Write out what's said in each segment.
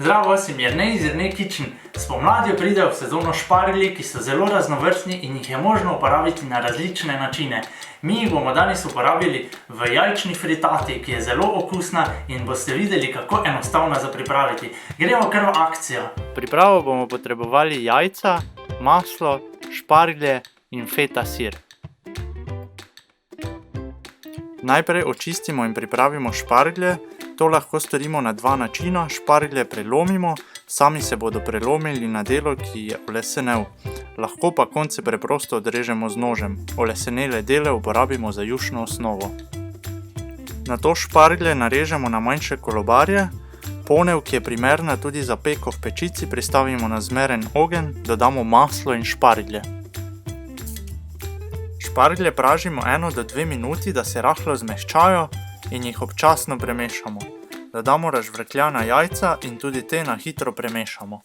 Zdravo, sem Jernej iz Jernej Kitchen. Spomladjo pridejo v sezono šparglji, ki so zelo raznovrstni in jih je možno uporabiti na različne načine. Mi jih bomo danes uporabili v jajčni fritati, ki je zelo okusna in boste videli, kako enostavna za pripraviti. Gremo kar v akcijo. Pripravo bomo potrebovali jajca, maslo, šparglje in feta sir. Najprej očistimo in pripravimo šparglje. To lahko storimo na dva načina. Šparglje prelomimo, sami se bodo prelomili na delo, ki je olesenel. Lahko pa konce preprosto odrežemo z nožem. Olesenele dele uporabimo za jušno osnovo. Nato šparglje narežemo na manjše kolobarje. Ponev, ki je primerna tudi za peko v pečici, pristavimo na zmeren ogenj, dodamo maslo in šparglje. Šparglje pražimo 1 do 2 minuti, da se rahlo zmehčajo in jih občasno premešamo. Dodamo razžvrkljana jajca in tudi te na hitro premešamo.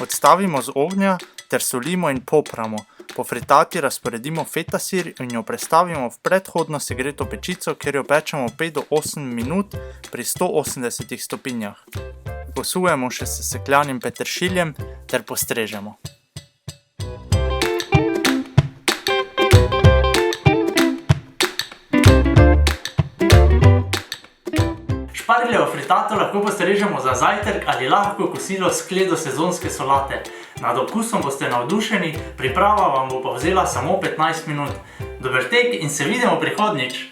Odstavimo z ognja ter solimo in popramo. Po fritati razporedimo feta sir in jo prestavimo v predhodno segreto pečico, kjer jo pečemo 5 do 8 minut pri 180 stopinjah. Posujemo še s sekljanim peteršiljem ter postrežemo. Špargljevo fritato lahko postrežemo za zajtrk ali lahko kosilo s skledo sezonske solate. Nad okusom boste navdušeni, priprava vam bo pa vzela samo 15 minut. Dober tek in se vidimo prihodnjič!